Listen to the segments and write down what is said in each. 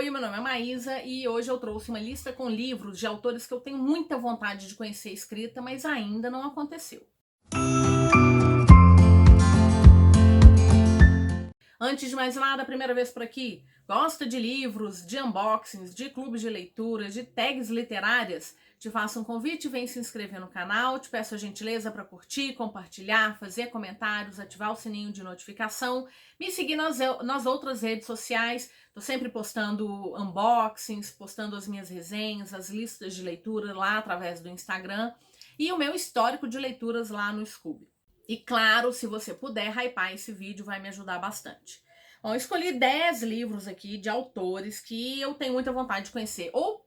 Oi, meu nome é Maísa e hoje eu trouxe uma lista com livros de autores que eu tenho muita vontade de conhecer escrita, mas ainda não aconteceu. Antes de mais nada, primeira vez por aqui, gosta de livros, de unboxings, de clubes de leitura, de tags literárias? Te faço um convite, vem se inscrever no canal, te peço a gentileza para curtir, compartilhar, fazer comentários, ativar o sininho de notificação, me seguir nas outras redes sociais, tô sempre postando unboxings, postando as minhas resenhas, as listas de leitura lá através do Instagram e o meu histórico de leituras lá no Scoob. E claro, se você puder hypar esse vídeo, vai me ajudar bastante. Bom, eu escolhi 10 livros aqui de autores que eu tenho muita vontade de conhecer, ou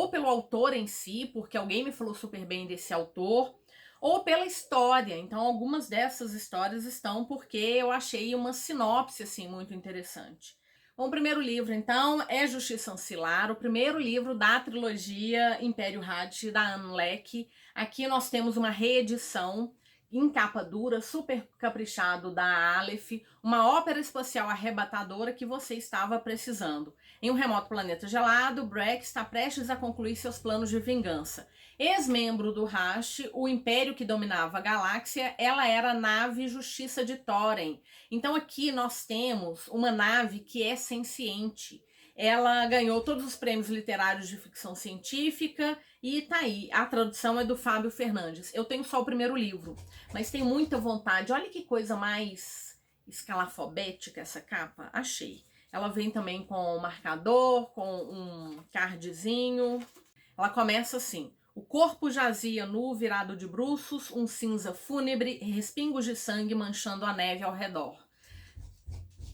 pelo autor em si, porque alguém me falou super bem desse autor, ou pela história. Então, algumas dessas histórias estão porque eu achei uma sinopse assim muito interessante. Bom, o primeiro livro, então, é Justiça Ancilar, o primeiro livro da trilogia Império Hadj, da Ann Leckie. Aqui nós temos uma reedição em capa dura, super caprichado da Aleph, uma ópera espacial arrebatadora que você estava precisando. Em um remoto planeta gelado, Brack está prestes a concluir seus planos de vingança. Ex-membro do Hadj, o império que dominava a galáxia, ela era a nave Justiça de Thorin. Então aqui nós temos uma nave que é senciente. Ela ganhou todos os prêmios literários de ficção científica e tá aí. A tradução é do Fábio Fernandes. Eu tenho só o primeiro livro, mas tenho muita vontade. Olha que coisa mais escalafobética essa capa. Achei. Ela vem também com um marcador, com um cardzinho. Ela começa assim. O corpo jazia nu, virado de bruços, um cinza fúnebre, respingos de sangue manchando a neve ao redor.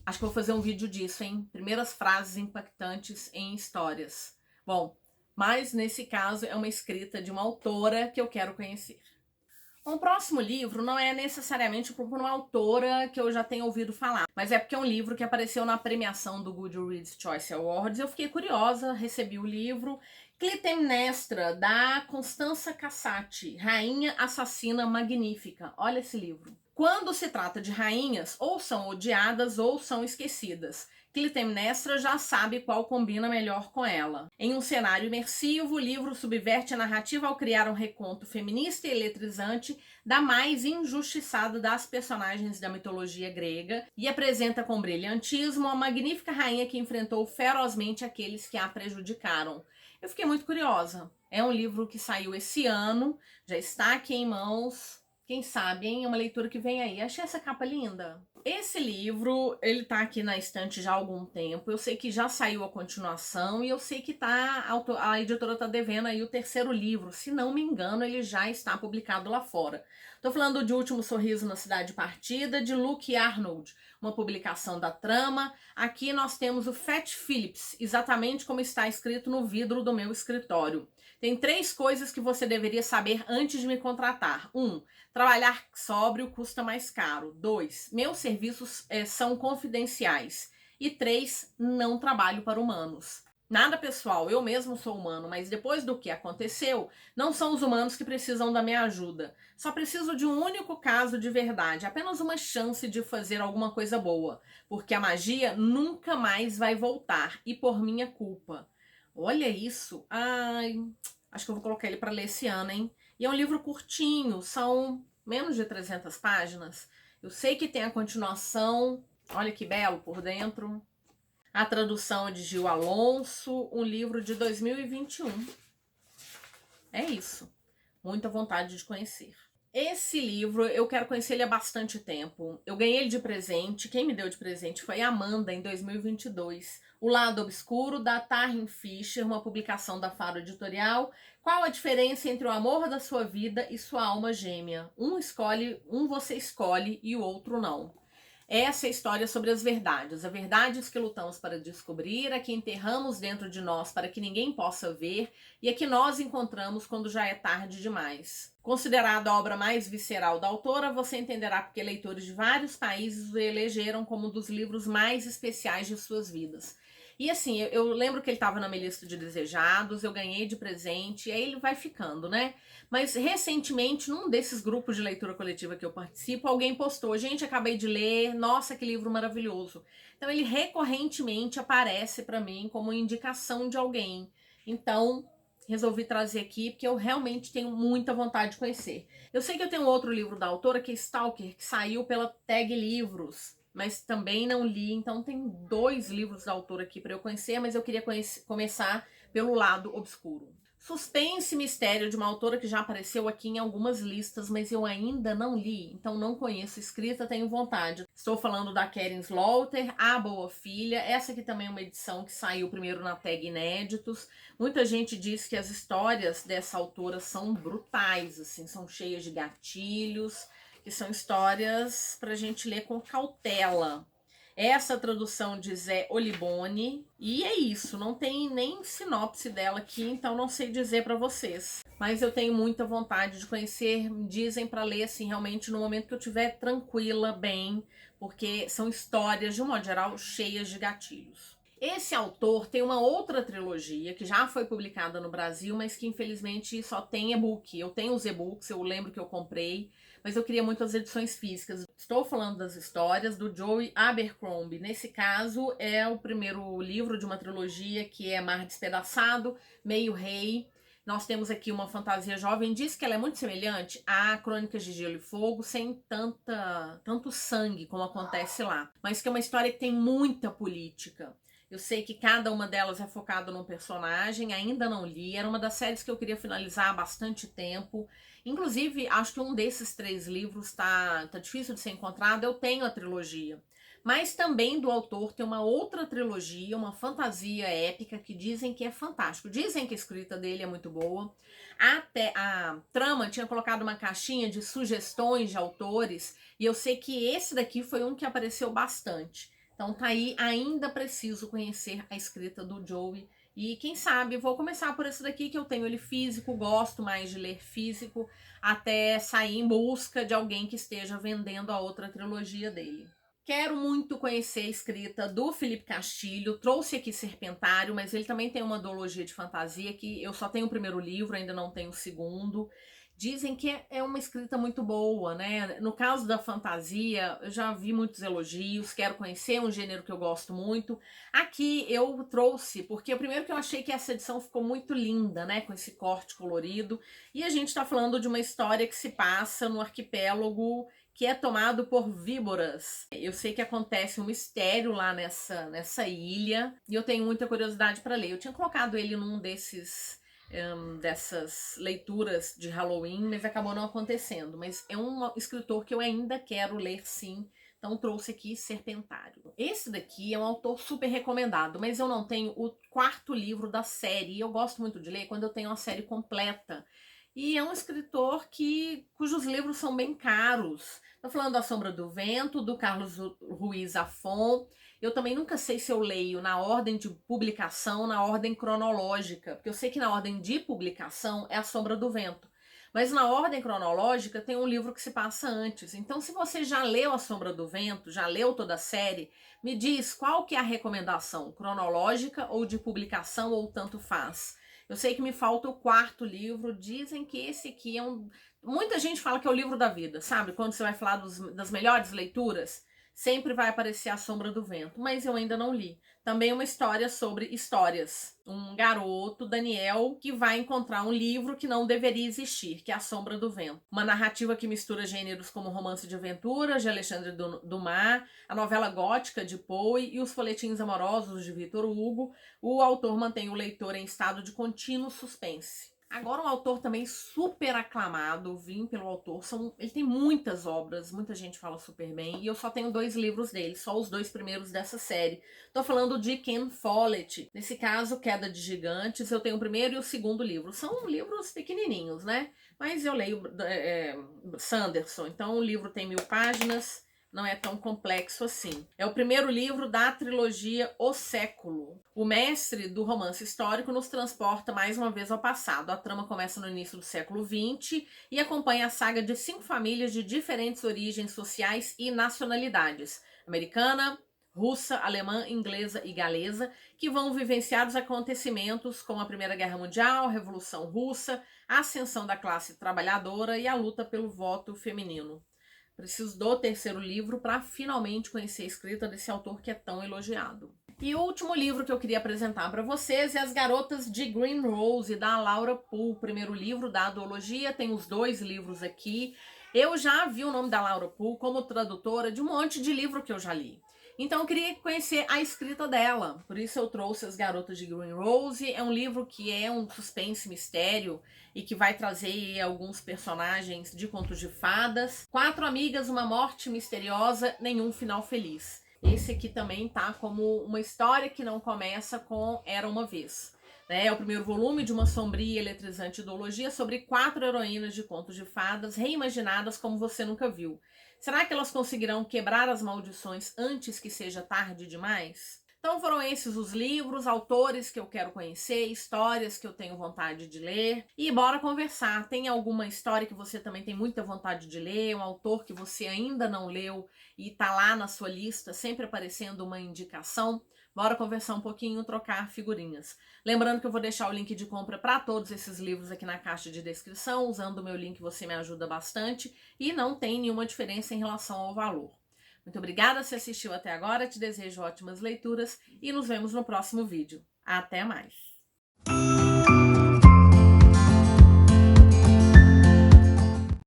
Acho que vou fazer um vídeo disso, hein? Primeiras frases impactantes em histórias. Bom, mas nesse caso é uma escrita de uma autora que eu quero conhecer. O próximo livro não é necessariamente por uma autora que eu já tenho ouvido falar, mas é porque é um livro que apareceu na premiação do Goodreads Choice Awards. Eu fiquei curiosa, recebi o livro. Clitemnestra, da Constanza Cassati, Rainha Assassina Magnífica. Olha esse livro. Quando se trata de rainhas, ou são odiadas ou são esquecidas. Clitemnestra já sabe qual combina melhor com ela. Em um cenário imersivo, o livro subverte a narrativa ao criar um reconto feminista e eletrizante da mais injustiçada das personagens da mitologia grega e apresenta com brilhantismo a magnífica rainha que enfrentou ferozmente aqueles que a prejudicaram. Eu fiquei muito curiosa. É um livro que saiu esse ano, já está aqui em mãos. Quem sabe, hein? É uma leitura que vem aí. Achei essa capa linda. Esse livro, ele tá aqui na estante já há algum tempo. Eu sei que já saiu a continuação e eu sei que a editora tá devendo aí o terceiro livro. Se não me engano, ele já está publicado lá fora. Tô falando de Último Sorriso na Cidade Partida, de Luke Arnold, uma publicação da Trama. Aqui nós temos o Fat Phillips, exatamente como está escrito no vidro do meu escritório. Tem 3 coisas que você deveria saber antes de me contratar. 1. Trabalhar sóbrio custa mais caro. 2. Meus serviços são confidenciais. E 3. Não trabalho para humanos. Nada pessoal, eu mesmo sou humano, mas depois do que aconteceu, não são os humanos que precisam da minha ajuda. Só preciso de um único caso de verdade, apenas uma chance de fazer alguma coisa boa, porque a magia nunca mais vai voltar, e por minha culpa. Olha isso, ai, acho que eu vou colocar ele para ler esse ano, hein? E é um livro curtinho, são menos de 300 páginas. Eu sei que tem a continuação, olha que belo por dentro. A tradução é de Gil Alonso, um livro de 2021. É isso. Muita vontade de conhecer. Esse livro, eu quero conhecer ele há bastante tempo. Eu ganhei ele de presente. Quem me deu de presente foi a Amanda, em 2022. O Lado Obscuro, da Taryn Fisher, uma publicação da Faro Editorial. Qual a diferença entre o amor da sua vida e sua alma gêmea? Um você escolhe e o outro não. Essa é a história sobre as verdades que lutamos para descobrir, a que enterramos dentro de nós para que ninguém possa ver e a que nós encontramos quando já é tarde demais. Considerada a obra mais visceral da autora, você entenderá porque leitores de vários países o elegeram como um dos livros mais especiais de suas vidas. E assim, eu lembro que ele estava na minha lista de desejados, eu ganhei de presente, e aí ele vai ficando, né? Mas recentemente, num desses grupos de leitura coletiva que eu participo, alguém postou: gente, acabei de ler, nossa, que livro maravilhoso. Então ele recorrentemente aparece para mim como indicação de alguém. Então, resolvi trazer aqui porque eu realmente tenho muita vontade de conhecer. Eu sei que eu tenho outro livro da autora, que é Stalker, que saiu pela Tag Livros, mas também não li, então tem 2 livros da autora aqui para eu conhecer, mas eu queria começar pelo lado obscuro. Suspense e mistério, de uma autora que já apareceu aqui em algumas listas, mas eu ainda não li, então não conheço escrita, tenho vontade. Estou falando da Karen Slaughter, A Boa Filha. Essa aqui também é uma edição que saiu primeiro na Tag Inéditos. Muita gente diz que as histórias dessa autora são brutais, assim, são cheias de gatilhos, que são histórias pra gente ler com cautela. Essa tradução de Zé Olibone, e é isso, não tem nem sinopse dela aqui, então não sei dizer para vocês. Mas eu tenho muita vontade de conhecer, dizem para ler assim realmente no momento que eu estiver tranquila, bem, porque são histórias, de um modo geral, cheias de gatilhos. Esse autor tem uma outra trilogia que já foi publicada no Brasil, mas que infelizmente só tem e-book. Eu tenho os e-books, eu lembro que eu comprei, mas eu queria muito as edições físicas. Estou falando das histórias do Joey Abercrombie. Nesse caso, é o primeiro livro de uma trilogia que é Mar Despedaçado, Meio Rei. Nós temos aqui uma fantasia jovem, diz que ela é muito semelhante a Crônicas de Gelo e Fogo, sem tanto sangue como acontece lá, mas que é uma história que tem muita política. Eu sei que cada uma delas é focada num personagem, ainda não li, era uma das séries que eu queria finalizar há bastante tempo. Inclusive, acho que um desses 3 livros tá difícil de ser encontrado, eu tenho a trilogia. Mas também do autor tem uma outra trilogia, uma fantasia épica, que dizem que é fantástico. Dizem que a escrita dele é muito boa. Até a Trama tinha colocado uma caixinha de sugestões de autores, e eu sei que esse daqui foi um que apareceu bastante. Então tá aí, ainda preciso conhecer a escrita do Joey. E quem sabe, vou começar por esse daqui, que eu tenho ele físico, gosto mais de ler físico, até sair em busca de alguém que esteja vendendo a outra trilogia dele. Quero muito conhecer a escrita do Felipe Castilho, trouxe aqui Serpentário, mas ele também tem uma duologia de fantasia que eu só tenho o primeiro livro, ainda não tenho o segundo. Dizem que é uma escrita muito boa, né? No caso da fantasia, eu já vi muitos elogios, quero conhecer, um gênero que eu gosto muito. Aqui eu trouxe, porque primeiro que eu achei que essa edição ficou muito linda, né? Com esse corte colorido. E a gente tá falando de uma história que se passa no arquipélago que é tomado por víboras. Eu sei que acontece um mistério lá nessa ilha, e eu tenho muita curiosidade para ler. Eu tinha colocado ele num dessas leituras de Halloween, mas acabou não acontecendo. Mas é um escritor que eu ainda quero ler, sim. Então trouxe aqui Serpentário. Esse daqui é um autor super recomendado, mas eu não tenho o 4º livro da série. E eu gosto muito de ler quando eu tenho a série completa. E é um escritor cujos livros são bem caros. Estou falando da Sombra do Vento, do Carlos Ruiz Zafón. Eu também nunca sei se eu leio na ordem de publicação, na ordem cronológica, porque eu sei que na ordem de publicação é A Sombra do Vento. Mas na ordem cronológica tem um livro que se passa antes. Então, se você já leu A Sombra do Vento, já leu toda a série, me diz qual que é a recomendação, cronológica ou de publicação, ou tanto faz. Eu sei que me falta o 4º livro, dizem que esse aqui é um... Muita gente fala que é o livro da vida, sabe? Quando você vai falar das melhores leituras, sempre vai aparecer A Sombra do Vento, mas eu ainda não li. Também uma história sobre histórias. Um garoto, Daniel, que vai encontrar um livro que não deveria existir, que é A Sombra do Vento. Uma narrativa que mistura gêneros como romance de aventura, de Alexandre Dumas, a novela gótica de Poe e os folhetins amorosos de Victor Hugo. O autor mantém o leitor em estado de contínuo suspense. Agora um autor também super aclamado, vim pelo autor, ele tem muitas obras, muita gente fala super bem, e eu só tenho 2 livros dele, só os 2 primeiros dessa série. Tô falando de Ken Follett, nesse caso Queda de Gigantes, eu tenho o primeiro e o segundo livro. São livros pequenininhos, né? Mas eu leio Sanderson, então o livro tem 1000 páginas, não é tão complexo assim. É o primeiro livro da trilogia O Século. O mestre do romance histórico nos transporta mais uma vez ao passado. A trama começa no início do século XX e acompanha a saga de 5 famílias de diferentes origens sociais e nacionalidades: americana, russa, alemã, inglesa e galesa, que vão vivenciar os acontecimentos como a Primeira Guerra Mundial, a Revolução Russa, a ascensão da classe trabalhadora e a luta pelo voto feminino. Preciso do terceiro livro para finalmente conhecer a escrita desse autor que é tão elogiado. E o último livro que eu queria apresentar para vocês é As Garotas de Green Rose, da Laura Poole. O primeiro livro da duologia, tem os 2 livros aqui. Eu já vi o nome da Laura Poole como tradutora de um monte de livro que eu já li. Então eu queria conhecer a escrita dela, por isso eu trouxe As Garotas de Green Rose. É um livro que é um suspense mistério e que vai trazer alguns personagens de contos de fadas. 4 amigas, uma morte misteriosa, nenhum final feliz. Esse aqui também tá como uma história que não começa com Era Uma Vez. É o primeiro volume de uma sombria e eletrizante duologia sobre 4 heroínas de contos de fadas reimaginadas como você nunca viu. Será que elas conseguirão quebrar as maldições antes que seja tarde demais? Então foram esses os livros, autores que eu quero conhecer, histórias que eu tenho vontade de ler. E bora conversar. Tem alguma história que você também tem muita vontade de ler? Um autor que você ainda não leu e tá lá na sua lista, sempre aparecendo uma indicação? Bora conversar um pouquinho, trocar figurinhas. Lembrando que eu vou deixar o link de compra para todos esses livros aqui na caixa de descrição. Usando o meu link você me ajuda bastante e não tem nenhuma diferença em relação ao valor. Muito obrigada se assistiu até agora, te desejo ótimas leituras e nos vemos no próximo vídeo. Até mais!